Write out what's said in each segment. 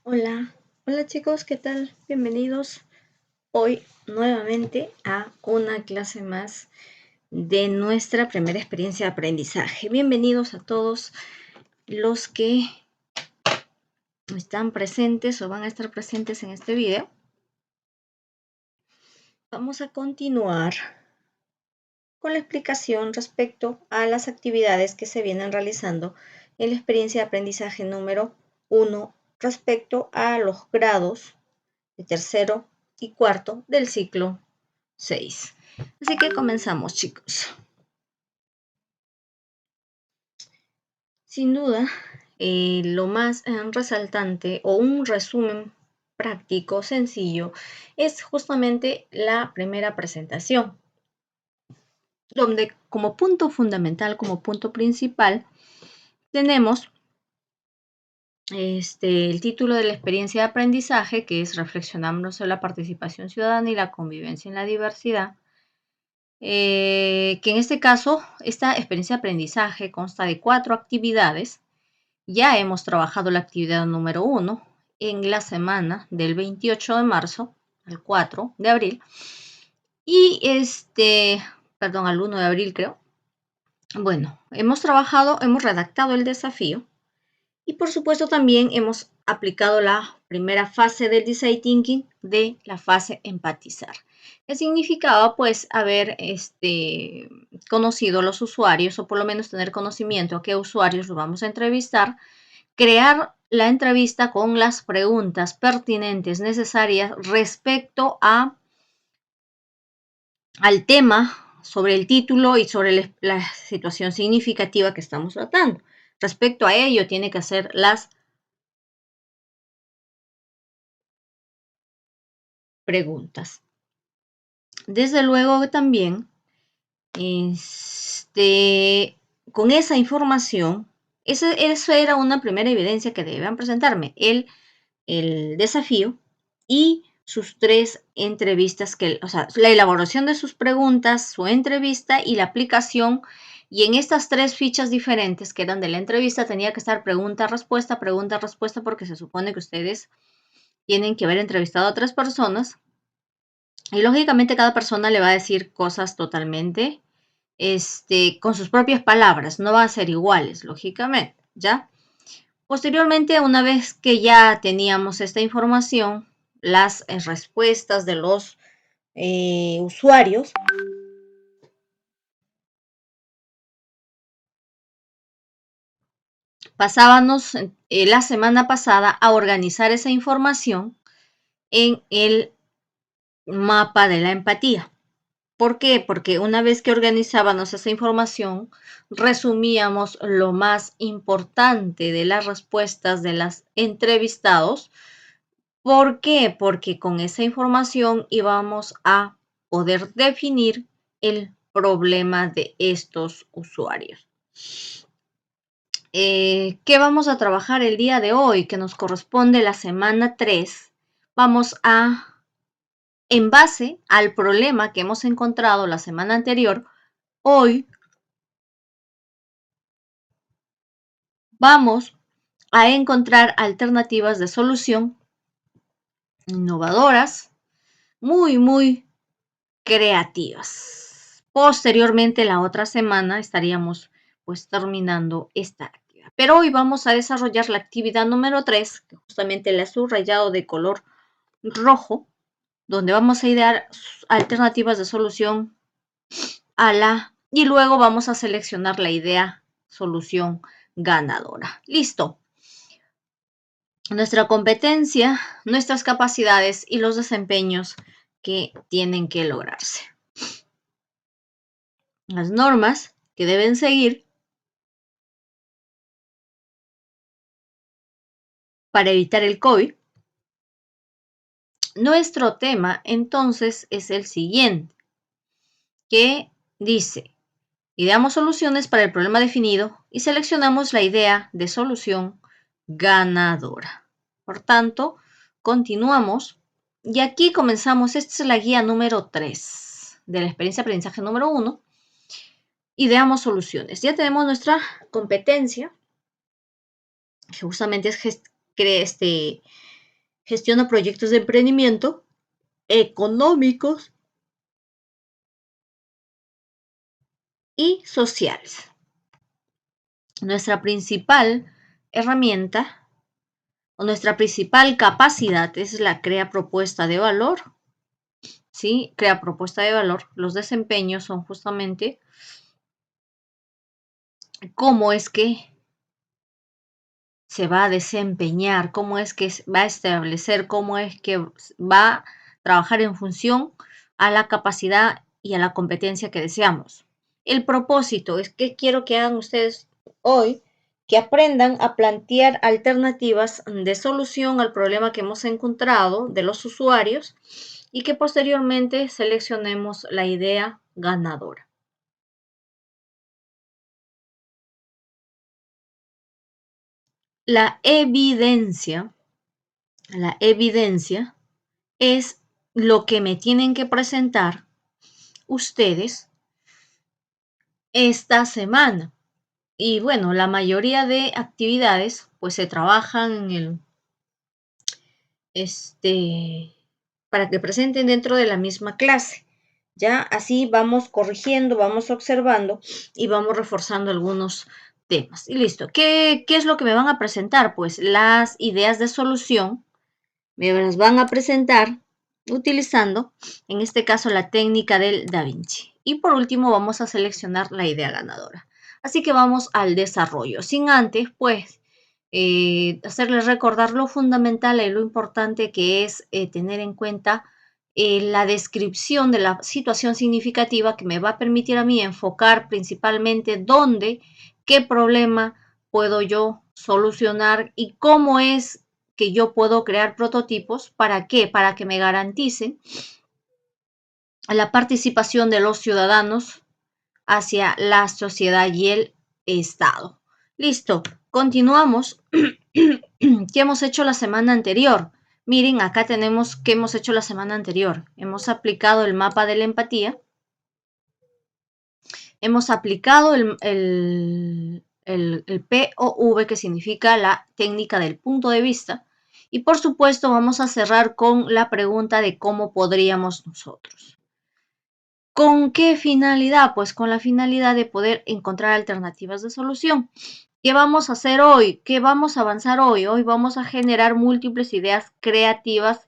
Hola, hola chicos, ¿qué tal? Bienvenidos hoy nuevamente a una clase más de nuestra primera experiencia de aprendizaje. Bienvenidos a todos los que están presentes o van a estar presentes en este video. Vamos a continuar con la explicación respecto a las actividades que se vienen realizando en la experiencia de aprendizaje número 1 respecto a los grados de tercero y cuarto del ciclo 6. Así que comenzamos, chicos. Sin duda, lo más resaltante o un resumen práctico, sencillo, es justamente la primera presentación, donde como punto fundamental, como punto principal, tenemos el título de la experiencia de aprendizaje, que es Reflexionando sobre la participación ciudadana y la convivencia en la diversidad. Que en este caso, esta experiencia de aprendizaje consta de 4 actividades. Ya hemos trabajado la actividad número 1 en la semana del 28 de marzo al 4 de abril. Y al 1 de abril creo. Bueno, hemos redactado el desafío y por supuesto también hemos aplicado la primera fase del design thinking de la fase empatizar. ¿Qué significaba? Pues haber conocido a los usuarios o por lo menos tener conocimiento a qué usuarios los vamos a entrevistar, crear la entrevista con las preguntas pertinentes necesarias respecto al tema, sobre el título y sobre la situación significativa que estamos tratando. Respecto a ello, tiene que hacer las preguntas. Desde luego también, con esa información, eso era una primera evidencia que debían presentarme, el desafío y sus 3 entrevistas, la elaboración de sus preguntas, su entrevista y la aplicación. Y en estas 3 fichas diferentes que eran de la entrevista tenía que estar pregunta-respuesta, porque se supone que ustedes tienen que haber entrevistado a 3 personas. Y lógicamente cada persona le va a decir cosas totalmente con sus propias palabras, no van a ser iguales, lógicamente, ¿ya? Posteriormente, una vez que ya teníamos esta información, las respuestas de los usuarios, pasábamos la semana pasada a organizar esa información en el mapa de la empatía. ¿Por qué? Porque una vez que organizábamos esa información, resumíamos lo más importante de las respuestas de los entrevistados. ¿Por qué? Porque con esa información íbamos a poder definir el problema de estos usuarios. ¿Qué vamos a trabajar el día de hoy? Que nos corresponde la semana 3. Vamos a, en base al problema que hemos encontrado la semana anterior, hoy vamos a encontrar alternativas de solución innovadoras, muy creativas. Posteriormente, la otra semana estaríamos pues terminando esta actividad. Pero hoy vamos a desarrollar la actividad número 3, que justamente la he subrayado de color rojo, donde vamos a idear alternativas de solución y luego vamos a seleccionar la idea solución ganadora. Listo. Nuestra competencia, nuestras capacidades y los desempeños que tienen que lograrse. Las normas que deben seguir para evitar el COVID. Nuestro tema entonces es el siguiente, que dice, ideamos soluciones para el problema definido y seleccionamos la idea de solución ganadora. Por tanto, continuamos y aquí comenzamos. Esta es la guía número 3 de la experiencia de aprendizaje número 1. Ideamos soluciones. Ya tenemos nuestra competencia, que justamente es gestiona proyectos de emprendimiento económicos y sociales. Nuestra principal herramienta o nuestra principal capacidad es la crea propuesta de valor. ¿Sí? Crea propuesta de valor. Los desempeños son justamente cómo es que se va a desempeñar, cómo es que va a establecer, cómo es que va a trabajar en función a la capacidad y a la competencia que deseamos. El propósito es que quiero que hagan ustedes hoy, que aprendan a plantear alternativas de solución al problema que hemos encontrado de los usuarios y que posteriormente seleccionemos la idea ganadora. La evidencia, la evidencia es lo que me tienen que presentar ustedes esta semana. Y bueno, la mayoría de actividades pues se trabajan en el, para que presenten dentro de la misma clase. Ya así vamos corrigiendo, vamos observando y vamos reforzando algunos temas. Y listo. ¿Qué es lo que me van a presentar? Pues las ideas de solución me las van a presentar utilizando, en este caso, la técnica del Da Vinci. Y por último, vamos a seleccionar la idea ganadora. Así que vamos al desarrollo. Sin antes, pues, hacerles recordar lo fundamental y lo importante que es tener en cuenta la descripción de la situación significativa que me va a permitir a mí enfocar principalmente dónde, qué problema puedo yo solucionar y cómo es que yo puedo crear prototipos. ¿Para qué? Para que me garanticen la participación de los ciudadanos hacia la sociedad y el Estado. Listo, continuamos. ¿Qué hemos hecho la semana anterior? Miren, acá tenemos qué hemos hecho la semana anterior. Hemos aplicado el mapa de la empatía. Hemos aplicado el POV, que significa la técnica del punto de vista. Y por supuesto vamos a cerrar con la pregunta de cómo podríamos nosotros. ¿Con qué finalidad? Pues con la finalidad de poder encontrar alternativas de solución. ¿Qué vamos a hacer hoy? ¿Qué vamos a avanzar hoy? Hoy vamos a generar múltiples ideas creativas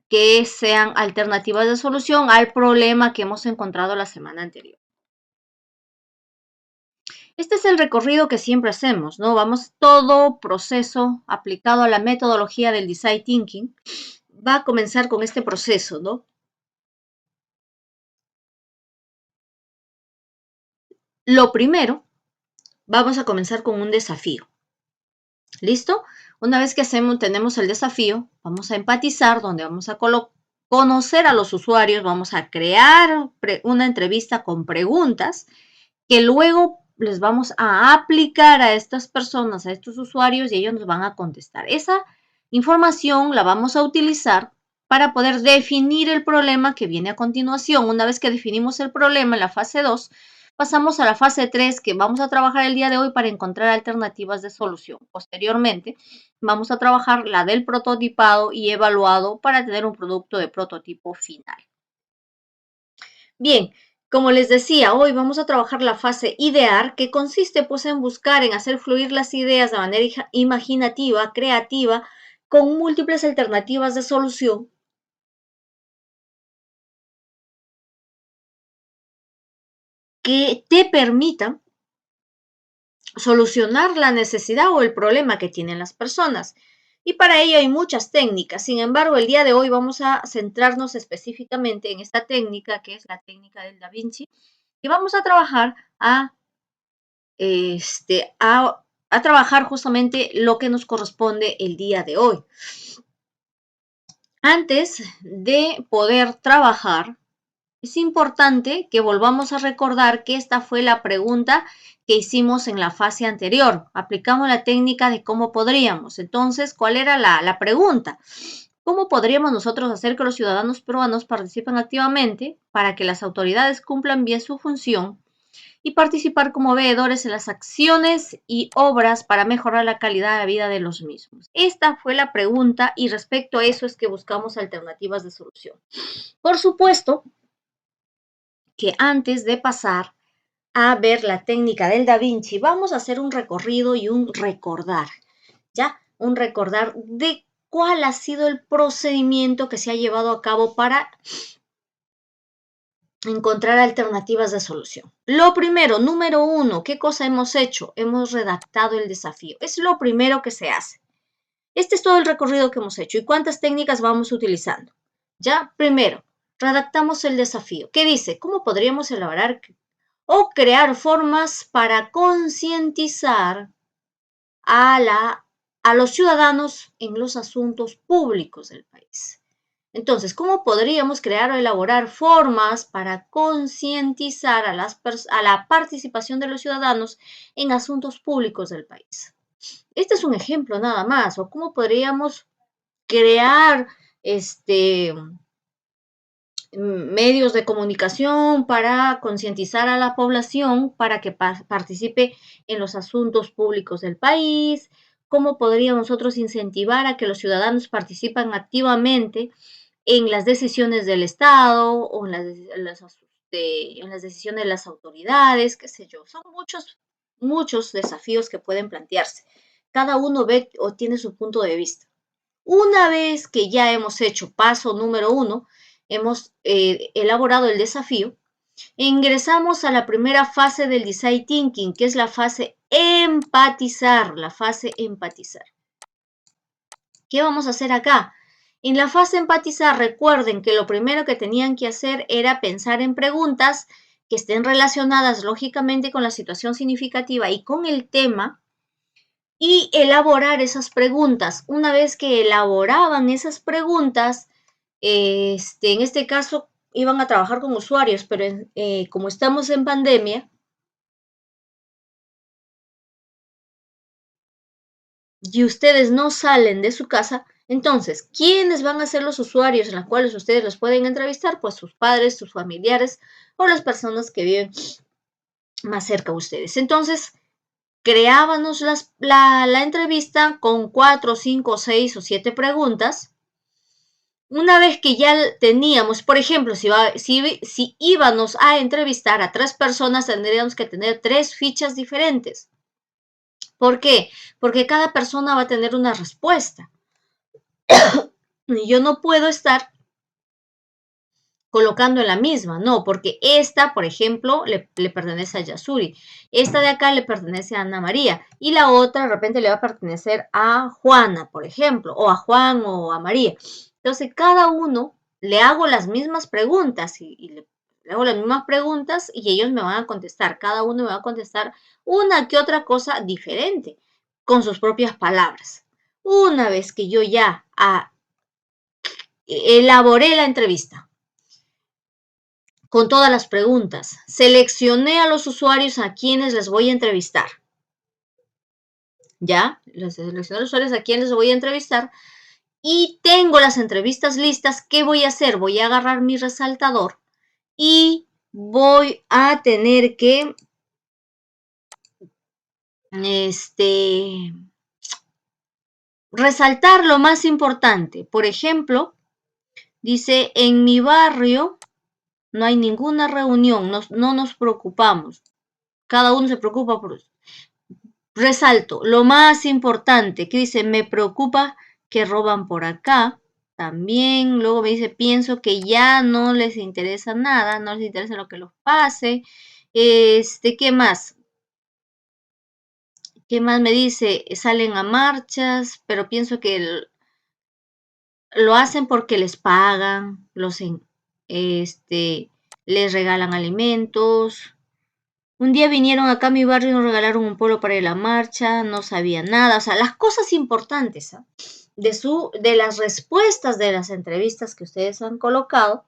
que sean alternativas de solución al problema que hemos encontrado la semana anterior. Este es el recorrido que siempre hacemos, ¿no? Vamos, todo proceso aplicado a la metodología del Design Thinking va a comenzar con este proceso, ¿no? Lo primero, vamos a comenzar con un desafío. ¿Listo? Una vez que tenemos el desafío, vamos a empatizar, donde vamos a conocer a los usuarios, vamos a crear una entrevista con preguntas que luego les vamos a aplicar a estas personas, a estos usuarios, y ellos nos van a contestar. Esa información la vamos a utilizar para poder definir el problema que viene a continuación. Una vez que definimos el problema en la fase 2, pasamos a la fase 3, que vamos a trabajar el día de hoy para encontrar alternativas de solución. Posteriormente, vamos a trabajar la del prototipado y evaluado para tener un producto de prototipo final. Bien, como les decía, hoy vamos a trabajar la fase idear, que consiste pues en buscar, en hacer fluir las ideas de manera imaginativa, creativa, con múltiples alternativas de solución que te permitan solucionar la necesidad o el problema que tienen las personas. Y para ello hay muchas técnicas. Sin embargo, el día de hoy vamos a centrarnos específicamente en esta técnica, que es la técnica del Da Vinci, y vamos a trabajar a trabajar justamente lo que nos corresponde el día de hoy. Antes de poder trabajar, es importante que volvamos a recordar que esta fue la pregunta que hicimos en la fase anterior. Aplicamos la técnica de cómo podríamos. Entonces, ¿cuál era la pregunta? ¿Cómo podríamos nosotros hacer que los ciudadanos peruanos participen activamente para que las autoridades cumplan bien su función y participar como veedores en las acciones y obras para mejorar la calidad de vida de los mismos. Esta fue la pregunta y respecto a eso es que buscamos alternativas de solución. Por supuesto que antes de pasar a ver la técnica del Da Vinci, vamos a hacer un recorrido y un recordar, ¿ya? Un recordar de cuál ha sido el procedimiento que se ha llevado a cabo para encontrar alternativas de solución. Lo primero, número uno, ¿qué cosa hemos hecho? Hemos redactado el desafío. Es lo primero que se hace. Este es todo el recorrido que hemos hecho. ¿Y cuántas técnicas vamos utilizando? Ya, primero, redactamos el desafío. ¿Qué dice? ¿Cómo podríamos elaborar o crear formas para concientizar a los ciudadanos en los asuntos públicos del país? Entonces, ¿cómo podríamos crear o elaborar formas para concientizar a la participación de los ciudadanos en asuntos públicos del país? Este es un ejemplo nada más. ¿O cómo podríamos crear medios de comunicación para concientizar a la población para que participe en los asuntos públicos del país? ¿Cómo podríamos nosotros incentivar a que los ciudadanos participen activamente en las decisiones del Estado o en las decisiones de las autoridades, qué sé yo? Son muchos desafíos que pueden plantearse. Cada uno ve o tiene su punto de vista. Una vez que ya hemos hecho paso número uno, hemos elaborado el desafío, ingresamos a la primera fase del design thinking, que es la fase empatizar, ¿Qué vamos a hacer acá? En la fase empatizar, recuerden que lo primero que tenían que hacer era pensar en preguntas que estén relacionadas lógicamente con la situación significativa y con el tema y elaborar esas preguntas. Una vez que elaboraban esas preguntas, en este caso iban a trabajar con usuarios, pero como estamos en pandemia y ustedes no salen de su casa, entonces, ¿quiénes van a ser los usuarios en los cuales ustedes los pueden entrevistar? Pues sus padres, sus familiares o las personas que viven más cerca de ustedes. Entonces, creábamos la entrevista con 4, 5, 6 o 7 preguntas. Una vez que ya teníamos, por ejemplo, si íbamos a entrevistar a 3 personas, tendríamos que tener 3 fichas diferentes. ¿Por qué? Porque cada persona va a tener una respuesta. Yo no puedo estar colocando en la misma, no, porque esta, por ejemplo, le pertenece a Yasuri, esta de acá le pertenece a Ana María y la otra de repente le va a pertenecer a Juana, por ejemplo, o a Juan o a María. Entonces, cada uno le hago las mismas preguntas y le hago las mismas preguntas y ellos me van a contestar, cada uno me va a contestar una que otra cosa diferente con sus propias palabras. Una vez que yo ya elaboré la entrevista, con todas las preguntas. Seleccioné a los usuarios a quienes les voy a entrevistar. ¿Ya? Seleccioné a los usuarios a quienes les voy a entrevistar. Y tengo las entrevistas listas. ¿Qué voy a hacer? Voy a agarrar mi resaltador y voy a tener que resaltar lo más importante. Por ejemplo, dice, en mi barrio no hay ninguna reunión, no nos preocupamos. Cada uno se preocupa por eso. Resalto lo más importante, que dice, me preocupa que roban por acá. También luego me dice, pienso que ya no les interesa nada, no les interesa lo que los pase. ¿Qué más? ¿Qué más me dice? Salen a marchas, pero pienso que lo hacen porque les pagan, les regalan alimentos. Un día vinieron acá a mi barrio y nos regalaron un polo para ir a la marcha, no sabía nada, o sea, las cosas importantes, ¿eh? De las respuestas de las entrevistas que ustedes han colocado.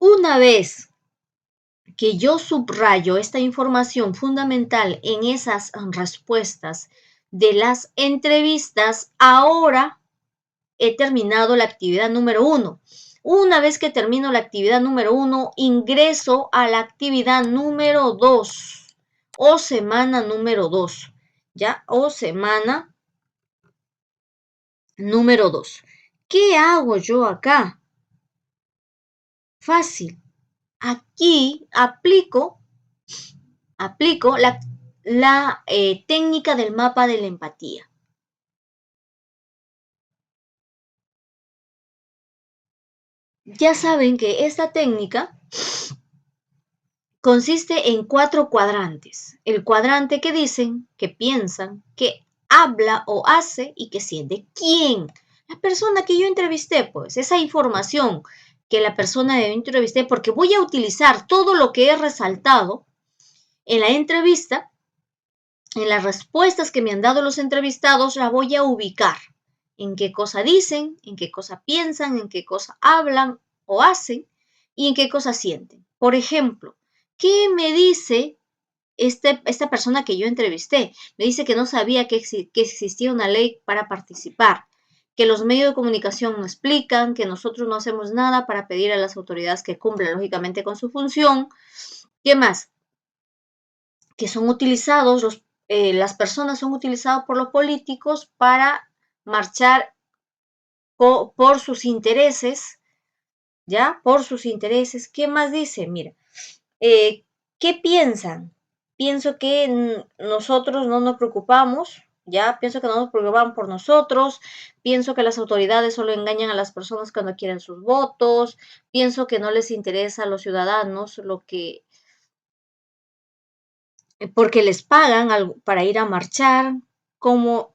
Una vez que yo subrayo esta información fundamental en esas respuestas de las entrevistas, ahora he terminado la actividad número 1. Una vez que termino la actividad número 1, ingreso a la actividad número 2 o semana número 2, ¿ya? O semana número 2. ¿Qué hago yo acá? Fácil. Aquí aplico la técnica del mapa de la empatía. Ya saben que esta técnica consiste en 4 cuadrantes. El cuadrante que dicen, que piensan, que habla o hace y que siente. ¿Quién? La persona que yo entrevisté, pues, esa información que la persona que yo entrevisté, porque voy a utilizar todo lo que he resaltado en la entrevista, en las respuestas que me han dado los entrevistados, la voy a ubicar. En qué cosa dicen, en qué cosa piensan, en qué cosa hablan o hacen y en qué cosa sienten. Por ejemplo, ¿qué me dice esta persona que yo entrevisté? Me dice que no sabía que existía una ley para participar, que los medios de comunicación no explican, que nosotros no hacemos nada para pedir a las autoridades que cumplan lógicamente con su función. ¿Qué más? Que son utilizados, las personas son utilizadas por los políticos para marchar por sus intereses, ¿ya? Por sus intereses. ¿Qué más dice? Mira, ¿qué piensan? Pienso que nosotros no nos preocupamos, ¿ya? Pienso que no nos preocupan por nosotros, pienso que las autoridades solo engañan a las personas cuando quieren sus votos, pienso que no les interesa a los ciudadanos lo que porque les pagan para ir a marchar, como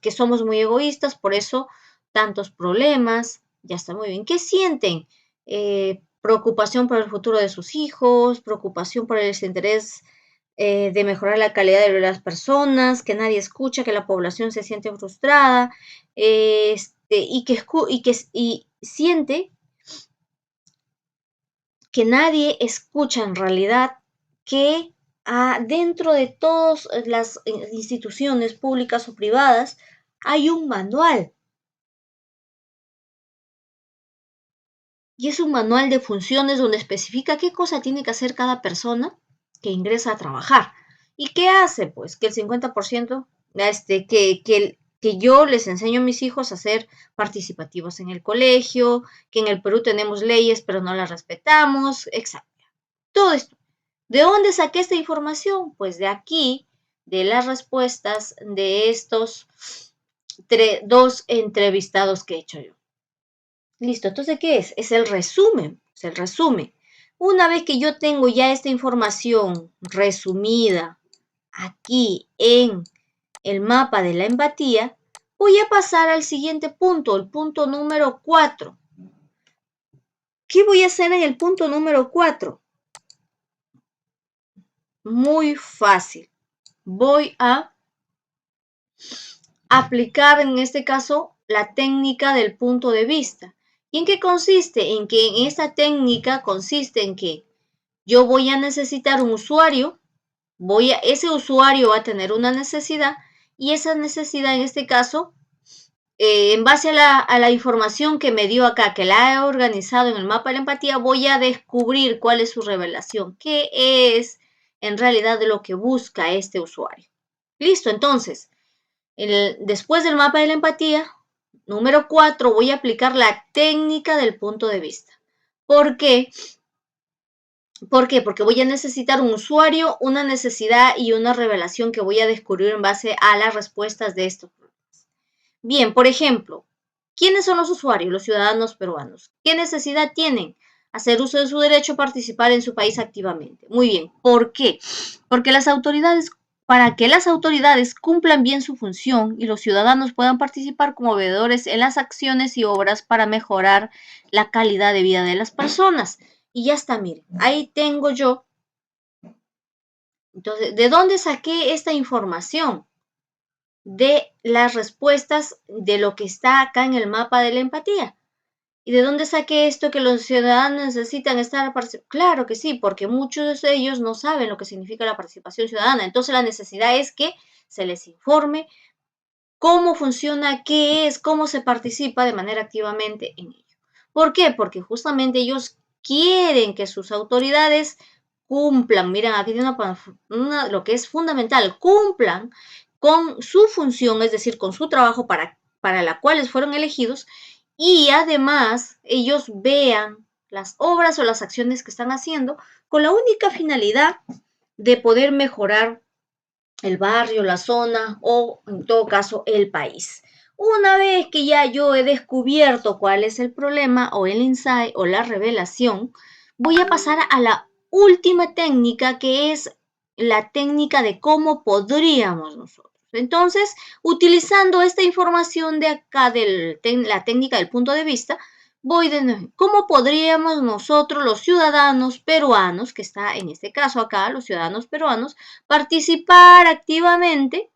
que somos muy egoístas, por eso tantos problemas, ya está muy bien. ¿Qué sienten? Preocupación por el futuro de sus hijos, preocupación por el interés de mejorar la calidad de las personas, que nadie escucha, que la población se siente frustrada, y siente que nadie escucha en realidad que dentro de todas las instituciones públicas o privadas hay un manual y es un manual de funciones donde especifica qué cosa tiene que hacer cada persona que ingresa a trabajar. ¿Y qué hace? Pues que el 50%, que yo les enseño a mis hijos a ser participativos en el colegio, que en el Perú tenemos leyes pero no las respetamos, etc. Todo esto. ¿De dónde saqué esta información? Pues de aquí, de las respuestas de estos dos entrevistados que he hecho yo. Listo, entonces, ¿qué es? Es el resumen, es el resumen. Una vez que yo tengo ya esta información resumida aquí en el mapa de la empatía, voy a pasar al siguiente punto, el punto número 4. ¿Qué voy a hacer en el punto número 4? Muy fácil. Voy a aplicar en este caso la técnica del punto de vista. ¿Y en qué consiste? En que en esta técnica consiste en que yo voy a necesitar un usuario, ese usuario va a tener una necesidad y esa necesidad en este caso, en base a la información que me dio acá, que la he organizado en el mapa de la empatía, voy a descubrir cuál es su revelación, qué es en realidad de lo que busca este usuario. Listo, entonces, después del mapa de la empatía, número 4, voy a aplicar la técnica del punto de vista. ¿Por qué? ¿Por qué? Porque voy a necesitar un usuario, una necesidad y una revelación que voy a descubrir en base a las respuestas de estos problemas. Bien, por ejemplo, ¿quiénes son los usuarios? Los ciudadanos peruanos. ¿Qué necesidad tienen? Hacer uso de su derecho a participar en su país activamente. Muy bien, ¿por qué? Porque para que las autoridades cumplan bien su función y los ciudadanos puedan participar como veedores en las acciones y obras para mejorar la calidad de vida de las personas. Y ya está, miren, ahí tengo yo. Entonces, ¿de dónde saqué esta información? De las respuestas de lo que está acá en el mapa de la empatía. ¿Y de dónde saqué esto que los ciudadanos necesitan estar participando? Claro que sí, porque muchos de ellos no saben lo que significa la participación ciudadana. Entonces la necesidad es que se les informe cómo funciona, qué es, cómo se participa de manera activamente en ello. ¿Por qué? Porque justamente ellos quieren que sus autoridades cumplan, miren, aquí tiene lo que es fundamental, cumplan con su función, es decir, con su trabajo para la cual fueron elegidos, y además ellos vean las obras o las acciones que están haciendo con la única finalidad de poder mejorar el barrio, la zona o en todo caso el país. Una vez que ya yo he descubierto cuál es el problema o el insight o la revelación, voy a pasar a la última técnica, que es la técnica de cómo podríamos nosotros. Entonces, utilizando esta información de acá, la técnica del punto de vista, voy de nuevo. ¿Cómo podríamos nosotros, los ciudadanos peruanos, que está en este caso acá, los ciudadanos peruanos, participar activamente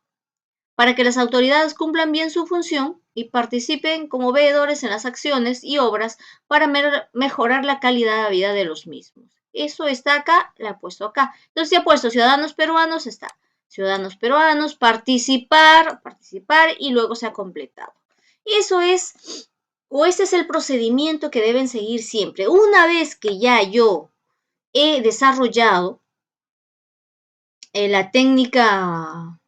para que las autoridades cumplan bien su función y participen como veedores en las acciones y obras para mejorar la calidad de vida de los mismos? Eso está acá, la he puesto acá. Entonces, si he puesto ciudadanos peruanos, está ciudadanos peruanos, participar, participar y luego se ha completado. Eso es, o este es el procedimiento que deben seguir siempre. Una vez que ya yo he desarrollado la técnica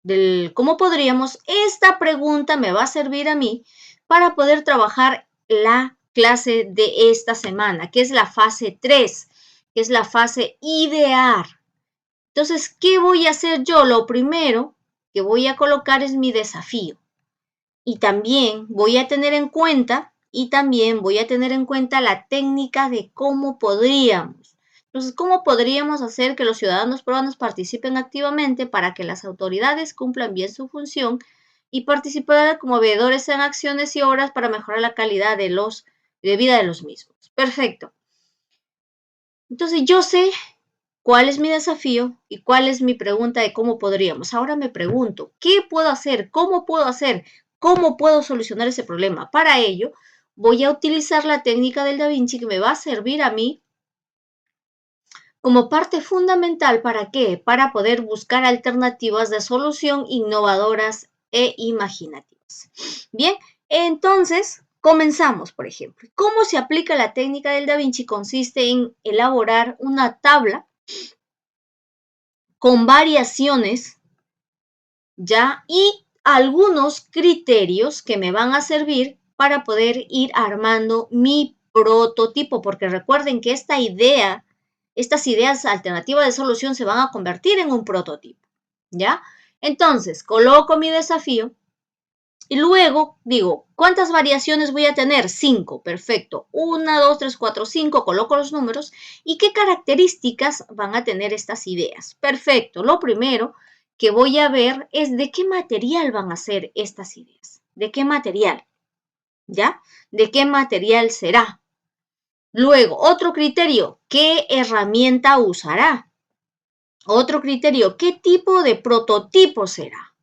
del cómo podríamos, esta pregunta me va a servir a mí para poder trabajar la clase de esta semana, que es la fase 3, que es la fase idear. Entonces, ¿qué voy a hacer yo? Lo primero que voy a colocar es mi desafío. Y también voy a tener en cuenta, la técnica de cómo podríamos. Entonces, ¿cómo podríamos hacer que los ciudadanos peruanos participen activamente para que las autoridades cumplan bien su función y participar como veedores en acciones y obras para mejorar la calidad de vida de los mismos? Perfecto. Entonces, yo sé cuál es mi desafío y cuál es mi pregunta de cómo podríamos. Ahora me pregunto, ¿qué puedo hacer? ¿Cómo puedo hacer? ¿Cómo puedo solucionar ese problema? Para ello, voy a utilizar la técnica del Da Vinci, que me va a servir a mí como parte fundamental. ¿Para qué? Para poder buscar alternativas de solución innovadoras e imaginativas. Bien, entonces comenzamos, por ejemplo. ¿Cómo se aplica la técnica del Da Vinci? Consiste en elaborar una tabla con variaciones, ¿ya? Y algunos criterios que me van a servir para poder ir armando mi prototipo, porque recuerden que estas ideas alternativas de solución se van a convertir en un prototipo, ¿ya? Entonces, coloco mi desafío y luego digo, ¿cuántas variaciones voy a tener? 5, perfecto. 1, 2, 3, 4, 5, coloco los números. ¿Y qué características van a tener estas ideas? Perfecto. Lo primero que voy a ver es de qué material van a ser estas ideas. ¿De qué material? ¿Ya? ¿De qué material será? Luego, otro criterio, ¿qué herramienta usará? Otro criterio, ¿qué tipo de prototipo será?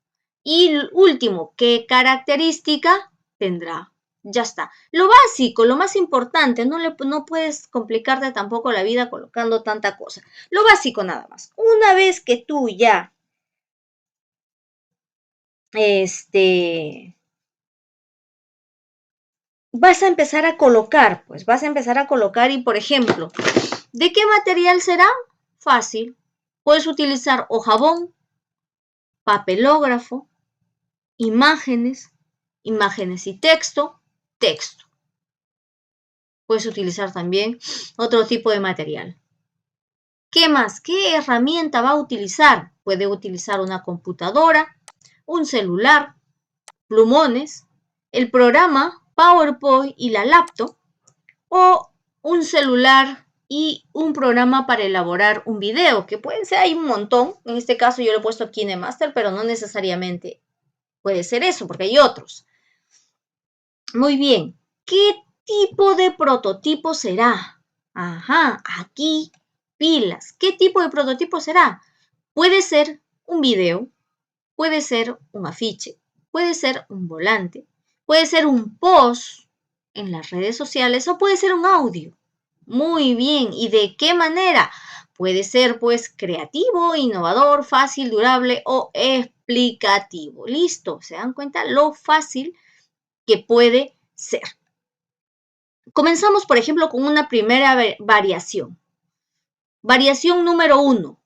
Y último, ¿qué característica tendrá? Ya está. Lo básico, lo más importante, no puedes complicarte tampoco la vida colocando tanta cosa. Lo básico nada más. Una vez que tú ya vas a empezar a colocar, pues vas a empezar a colocar y, por ejemplo, ¿de qué material será? Fácil. Puedes utilizar o jabón, papelógrafo, imágenes, imágenes y texto, texto. Puedes utilizar también otro tipo de material. ¿Qué más? ¿Qué herramienta va a utilizar? Puede utilizar una computadora, un celular, plumones, el programa PowerPoint y la laptop, o un celular y un programa para elaborar un video, que pueden ser, hay un montón. En este caso yo lo he puesto KineMaster, pero no necesariamente puede ser eso, porque hay otros. Muy bien. ¿Qué tipo de prototipo será? Ajá, aquí, pilas. ¿Qué tipo de prototipo será? Puede ser un video, puede ser un afiche, puede ser un volante, puede ser un post en las redes sociales o puede ser un audio. Muy bien. ¿Y de qué manera? Puede ser pues creativo, innovador, fácil, durable o explicativo. Listo. ¿Se dan cuenta lo fácil que puede ser? Comenzamos, por ejemplo, con una primera variación. Variación número 1.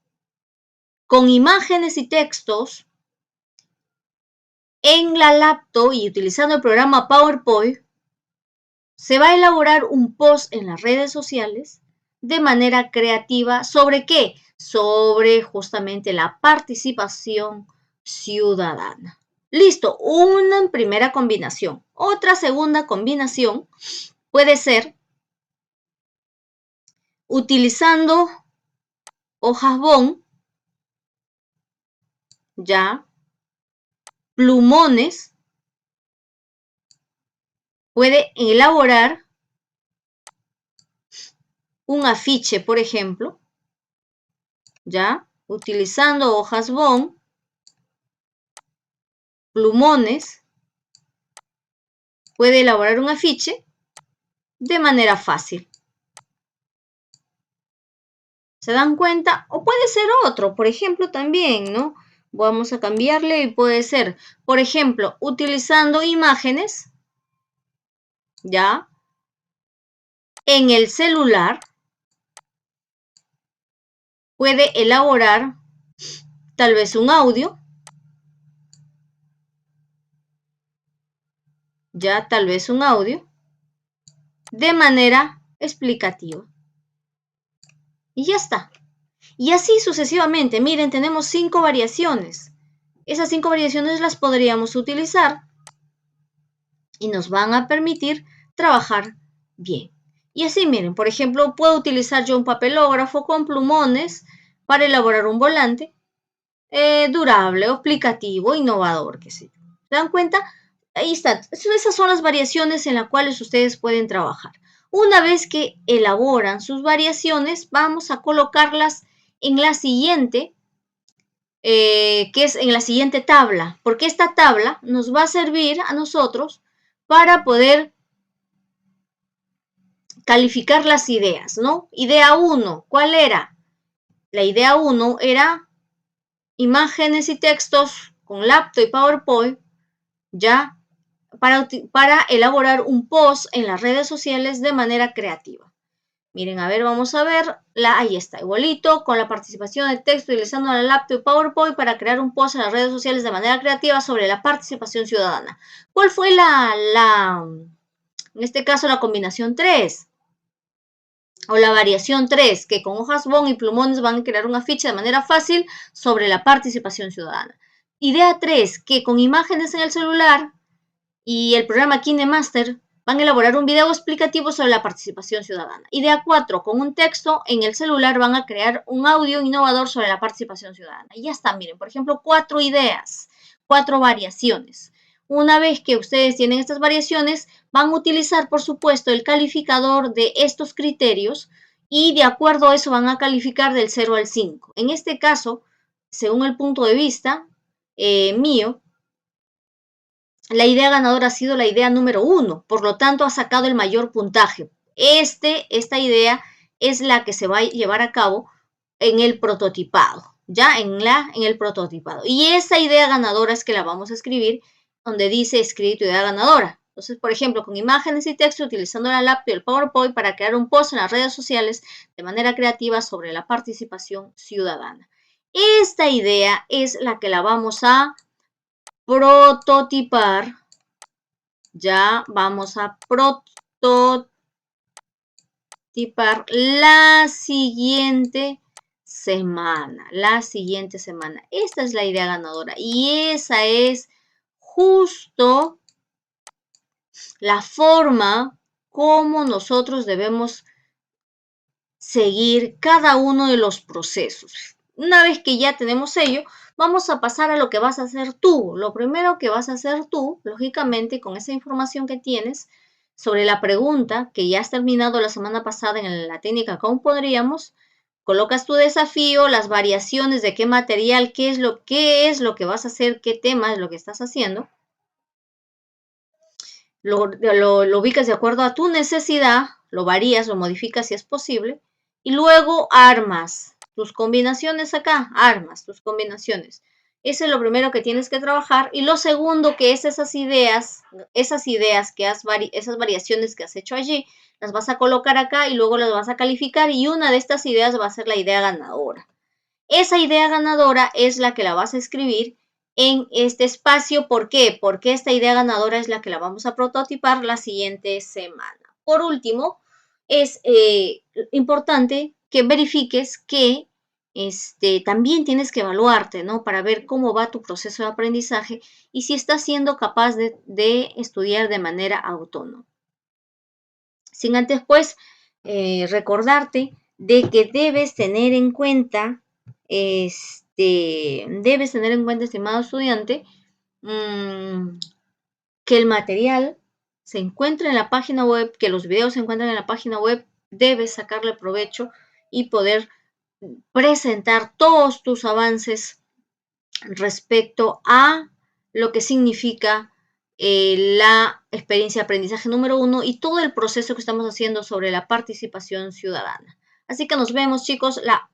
Con imágenes y textos en la laptop y utilizando el programa PowerPoint, se va a elaborar un post en las redes sociales de manera creativa. ¿Sobre qué? Sobre justamente la participación ciudadana. Listo, una primera combinación. Otra segunda combinación puede ser utilizando hojas bond, ya, plumones, puede elaborar un afiche, por ejemplo, ya, utilizando hojas bond, plumones, puede elaborar un afiche de manera fácil. ¿Se dan cuenta? O puede ser otro, por ejemplo, también, ¿no? Vamos a cambiarle y puede ser, por ejemplo, utilizando imágenes, ¿ya? En el celular, puede elaborar tal vez un audio, ya tal vez un audio, de manera explicativa. Y ya está. Y así sucesivamente. Miren, tenemos 5 variaciones. Esas 5 variaciones las podríamos utilizar y nos van a permitir trabajar bien. Y así, miren, por ejemplo, puedo utilizar yo un papelógrafo con plumones para elaborar un volante durable, explicativo, innovador, qué sé yo. ¿Se dan cuenta? Ahí está. Esas son las variaciones en las cuales ustedes pueden trabajar. Una vez que elaboran sus variaciones, vamos a colocarlas en la siguiente, que es en la siguiente tabla, porque esta tabla nos va a servir a nosotros para poder calificar las ideas, ¿no? Idea 1, ¿cuál era? La idea 1 era imágenes y textos con laptop y PowerPoint, ya, para elaborar un post en las redes sociales de manera creativa. Miren, a ver, vamos a ver. Ahí está, igualito, con la participación de texto utilizando la laptop y PowerPoint para crear un post en las redes sociales de manera creativa sobre la participación ciudadana. ¿Cuál fue en este caso, la combinación 3? O la variación 3, que con hojas bond y plumones van a crear una ficha de manera fácil sobre la participación ciudadana. Idea 3, que con imágenes en el celular y el programa KineMaster van a elaborar un video explicativo sobre la participación ciudadana. Idea 4, con un texto en el celular van a crear un audio innovador sobre la participación ciudadana. Y ya está, miren, por ejemplo, 4 ideas, 4 variaciones. Una vez que ustedes tienen estas variaciones, van a utilizar, por supuesto, el calificador de estos criterios y de acuerdo a eso van a calificar del 0 al 5. En este caso, según el punto de vista mío, la idea ganadora ha sido la idea número 1, por lo tanto ha sacado el mayor puntaje. Esta idea es la que se va a llevar a cabo en el prototipado, ya en el prototipado. Y esa idea ganadora es que la vamos a escribir donde dice escribir tu idea ganadora. Entonces, por ejemplo, con imágenes y texto, utilizando la laptop y el PowerPoint para crear un post en las redes sociales de manera creativa sobre la participación ciudadana. Esta idea es la que la vamos a prototipar. Ya vamos a prototipar la siguiente semana. Esta es la idea ganadora y esa es justo la forma como nosotros debemos seguir cada uno de los procesos. Una vez que ya tenemos ello, vamos a pasar a lo que vas a hacer tú. Lo primero que vas a hacer tú, lógicamente, con esa información que tienes sobre la pregunta que ya has terminado la semana pasada en la técnica ¿cómo podríamos? Colocas tu desafío, las variaciones de qué material, qué es lo que vas a hacer, qué tema es lo que estás haciendo. Lo ubicas de acuerdo a tu necesidad, lo varías, lo modificas si es posible. Y luego armas tus combinaciones acá, armas tus combinaciones. Eso es lo primero que tienes que trabajar. Y lo segundo que es esas ideas que esas variaciones que has hecho allí, las vas a colocar acá y luego las vas a calificar y una de estas ideas va a ser la idea ganadora. Esa idea ganadora es la que la vas a escribir en este espacio. ¿Por qué? Porque esta idea ganadora es la que la vamos a prototipar la siguiente semana. Por último, es importante que verifiques que también tienes que evaluarte, ¿no? Para ver cómo va tu proceso de aprendizaje y si estás siendo capaz de estudiar de manera autónoma. Sin antes, pues, recordarte de que debes tener en cuenta, estimado estudiante, mmm, que el material se encuentra en la página web, que los videos se encuentran en la página web, debes sacarle provecho y poder presentar todos tus avances respecto a lo que significa la experiencia de aprendizaje número 1 y todo el proceso que estamos haciendo sobre la participación ciudadana. Así que nos vemos, chicos, la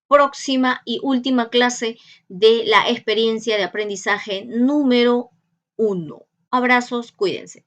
próxima y última clase de la experiencia de aprendizaje número 1. Abrazos, cuídense.